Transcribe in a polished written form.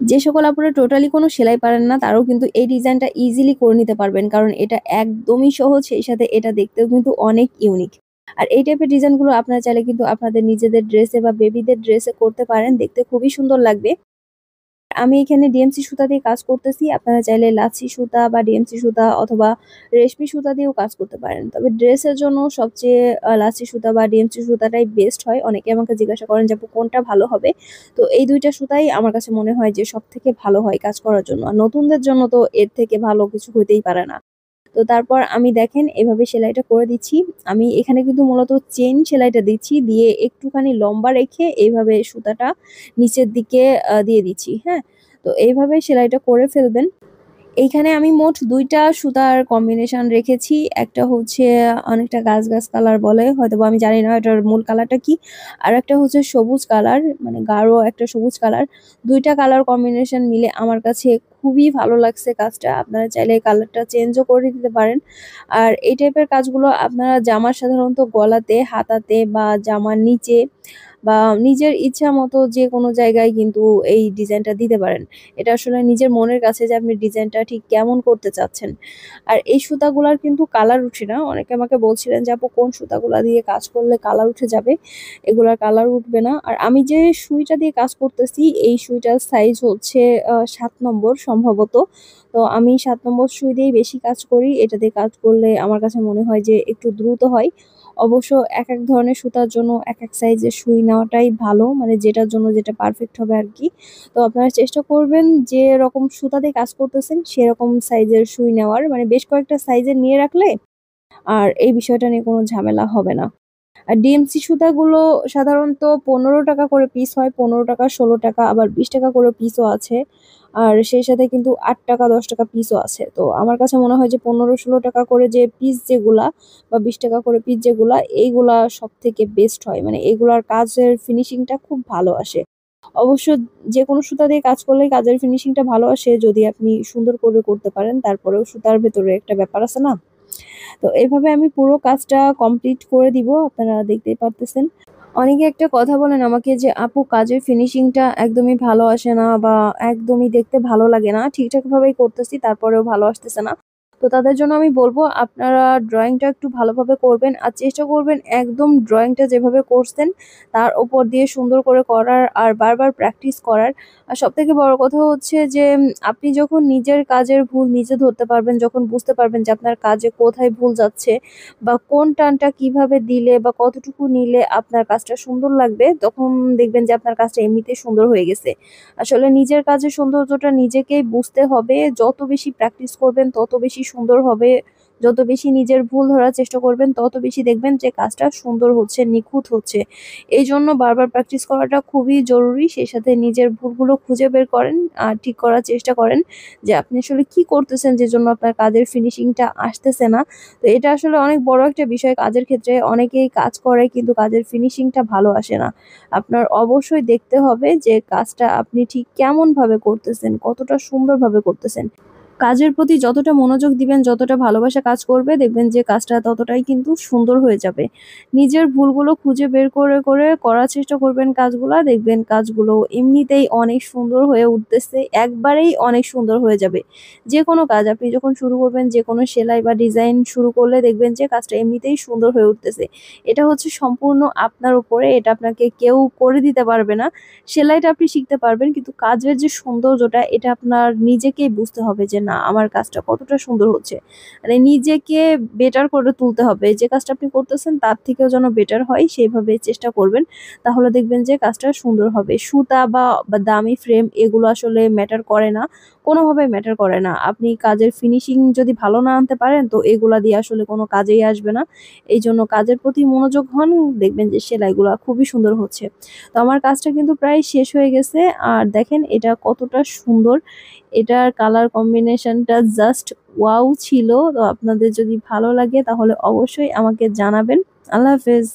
যে সকল আপুরা টোটালি কোনো সেলাই পারেন না তারাও কিন্তু এই ডিজাইনটা ইজিলি করে নিতে পারবেন। কারণ এটা একদমই সহজ, সেই সাথে এটা দেখতেও কিন্তু অনেক ইউনিক। আর এই টাইপের ডিজাইনগুলো আপনারা চাইলে কিন্তু আপনাদের নিজেদের ড্রেসে বা বেবিদের ড্রেসে করতে পারেন। দেখতে খুবই সুন্দর লাগবে। আমি এখানে ডিএমসি সুতা দিয়ে কাজ করতেছি। আপনারা চাইলে লাচ্ছি সুতা বা ডিএমসি সুতা অথবা রেশমি সুতা দিয়েও কাজ করতে পারেন। তবে ড্রেসের জন্য সবচেয়ে লাচ্ছি সুতা বা ডিএমসি সুতাটাই বেস্ট হয়। অনেকে আমাকে জিজ্ঞাসা করেন যে আপু কোনটা ভালো হবে? তো এই ২ টা সুতাই আমার কাছে মনে হয় যে সবথেকে ভালো হয় কাজ করার জন্য। আর নতুনদের জন্য তো এর থেকে ভালো কিছু হইতেই পারে না। তো তারপর আমি দেখেন এভাবে সেলাইটা করে দিচ্ছি। আমি এখানে কিন্তু মূলত চেইন সেলাইটা দিচ্ছি। দিয়ে একটুখানি লম্বা রেখে এইভাবে সুতাটা নিচের দিকে দিয়ে দিচ্ছি, হ্যাঁ? তো এইভাবে সেলাইটা করে ফেলবেন। এইখানে আমি মোট ২ টা সুতার কম্বিনেশন রেখেছি। একটা হচ্ছে অনেকটা গাছ, গাছ কালার বলে। হয়তোবা আমি জানি না এটার মূল কালারটা কি। আরেকটা হচ্ছে সবুজ কালার, মানে গাঢ় একটা সবুজ কালার। ২ টা কালার কম্বিনেশন মিলে আমার কাছে খুবই ভালো লাগছে কাজটা। আপনারা চাইলে কালারটা চেঞ্জও করে দিতে পারেন। আর এই টাইপের কাজগুলো আপনারা জামার সাধারণত গলাতে, হাতাতে বা জামার নিচে বা নিজের ইচ্ছা মতো যেকোনো জায়গায় কিন্তু এই ডিজাইনটা দিতে পারেন। এটা আসলে নিজের মনের কাছে যে আপনি ডিজাইনটা ঠিক কেমন করতে চাচ্ছেন। আর এই সুতাগুলার কিন্তু কালার উঠে না। অনেকে আমাকে বলছিলেন যে, "আপু কোন সুতাগুলা দিয়ে কাজ করলে কালার উঠে যাবে?" এগুলার কালার উঠবে না। আর আমি যে সুইটা দিয়ে কাজ করতেছি, এই সুইটার সাইজ হচ্ছে ৭ নম্বর সম্ভবত। তো আমি ৭ নম্বর সুই দিয়েই বেশি কাজ করি। এটা দিয়ে কাজ করলে আমার কাছে মনে হয় যে একটু দ্রুত হয়। অবশ্য একেক ধরনের সুতার জন্য একেক সাইজের সুই নেওয়াটাই ভালো। মানে যেটার জন্য যেটা পারফেক্ট হবে আরকি। তো আপনারা চেষ্টা করবেন যেরকম সুতা দিয়ে কাজ করতেছেন সেরকম সাইজের সুই নেওয়ার। মানে বেশ কয়েকটা সাইজের নিয়ে রাখলে আর এই বিষয়টা নিয়ে কোনো ঝামেলা হবে না। আর ডিএমসি সুতাগুলো সাধারণত ৳১৫ করে পিস হয়। ৳১৫, ৳১৬ আবার ৳২০ করে পিসও আছে। আর সেই সাথে কিন্তু ৳৮, ৳১০ পিসও আছে। তো আমার কাছে মনে হয় যে ৳১৫-১৬ করে যে পিস যেগুলা বা ৳২০ করে পিস যেগুলা, এইগুলা সবথেকে বেস্ট হয়। মানে এগুলার কাজের ফিনিশিংটা খুব ভালো আসে। অবশ্য যেকোনো সুতা দিয়ে কাজ করলেই কাজের ফিনিশিংটা ভালো আসে যদি আপনি সুন্দর করে করতে পারেন। তারপরেও সুতার ভেতরে একটা ব্যাপার আছে না? তো এভাবে আমি পুরো কাজটা কমপ্লিট করে দিব। আপনারা দেখতেই পারতেছেন। অনেকে একটা কথা বলেন আমাকে যে, "আপু কাজের ফিনিশিংটা একদমই ভালো আসে না বা একদমই দেখতে ভালো লাগে না। ঠিকঠাক ভাবেই করতেছি তারপরেও ভালো আসতেছে না।" তো তাদের জন্য আমি বলব আপনারা ড্রইংটা একটু ভালোভাবে করবেন। আর চেষ্টা করবেন একদম ড্রইংটা যেভাবে করছেন তার উপর দিয়ে সুন্দর করে করার আর বারবার প্র্যাকটিস করার। আর সবথেকে বড় কথা হচ্ছে যে আপনি যখন নিজের কাজের ভুল নিজে ধরতে পারবেন, যখন বুঝতে পারবেন যে আপনার কাজে কোথায় ভুল যাচ্ছে বা কোন টানটা কিভাবে দিলে বা কতটুকু নিলে আপনার কাজটা সুন্দর লাগবে, তখন দেখবেন যে আপনার কাজটা এমনিতেই সুন্দর হয়ে গেছে। আসলে নিজের কাজের সৌন্দর্যটা নিজেকেই বুঝতে হবে। যত বেশি প্র্যাকটিস করবেন তত বেশি সুন্দর হবে। যত বেশি নিজের ভুল ধরার চেষ্টা করবেন তত বেশি দেখবেন যে কাজটা সুন্দর হচ্ছে, নিখুঁত হচ্ছে। এইজন্য বারবার প্র্যাকটিস করাটা খুবই জরুরি। সেই সাথে নিজের ভুলগুলো খুঁজে বের করেন আর ঠিক করার চেষ্টা করেন যে আপনি আসলে কি করতেছেন যেজন্য আপনার কাজের ফিনিশিংটা আসতেছে না। তো এটা আসলে অনেক বড় একটা বিষয় কাজের ক্ষেত্রে। অনেকেই কাজ করে কিন্তু কাজের ফিনিশিংটা ভালো আসে না। আপনার অবশ্যই দেখতে হবে যে কাজটা আপনি ঠিক কেমনভাবে করতেছেন, কতটা সুন্দরভাবে করতেছেন। কাজের প্রতি যতটা মনোযোগ দিবেন, যতটা ভালোবাসা কাজ করবে, দেখবেন যে কাজটা ততটাই কিন্তু সুন্দর হয়ে যাবে। নিজের ভুলগুলো খুঁজে বের করে করার চেষ্টা করবেন কাজগুলা, দেখবেন কাজগুলো এমনিতেই অনেক সুন্দর হয়ে উঠতেছে। একবারেই অনেক সুন্দর হয়ে যাবে। যেকোনো কাজ আপনি যখন শুরু করবেন, যেকোনো সেলাই বা ডিজাইন শুরু করলে দেখবেন যে কাজটা এমনিতেই সুন্দর হয়ে উঠতেছে। এটা হচ্ছে সম্পূর্ণ আপনার উপরে, এটা আপনাকে কেউ করে দিতে পারবে না। সেলাইটা আপনি শিখতে পারবেন কিন্তু কাজের যে সৌন্দর্যটা এটা আপনার নিজেকেই বুঝতে হবে যে না আমার কাজটা কতটা সুন্দর হচ্ছে। মানে নিজেকে বেটার করে তুলতে হবে। যে কাজটা আপনি করতেছেন তার থেকেও যেন বেটার হয় সেইভাবে চেষ্টা করবেন। তাহলে দেখবেন যে কাজটা সুন্দর হবে। সুতা বা দামি ফ্রেম এগুলো আসলে ম্যাটার করে না। কোনোভাবেই ম্যাটার করে না। আপনি কাজের ফিনিশিং যদি ভালো না আনতে পারেন তো এগুলা দিয়ে আসলে কোনো কাজেই আসবে না। এইজন্য কাজের প্রতি মনোযোগ হন, দেখবেন যে সেলাইগুলা খুবই সুন্দর হচ্ছে। তো আমার কাজটা কিন্তু প্রায় শেষ হয়ে গেছে। আর দেখেন এটা কতটা সুন্দর। এটার কালার কম্বিনেশনটা জাস্ট ওয়াও ছিল। তো আপনাদের যদি ভালো লাগে তাহলে অবশ্যই আমাকে জানাবেন। আল্লাহ হাফেজ।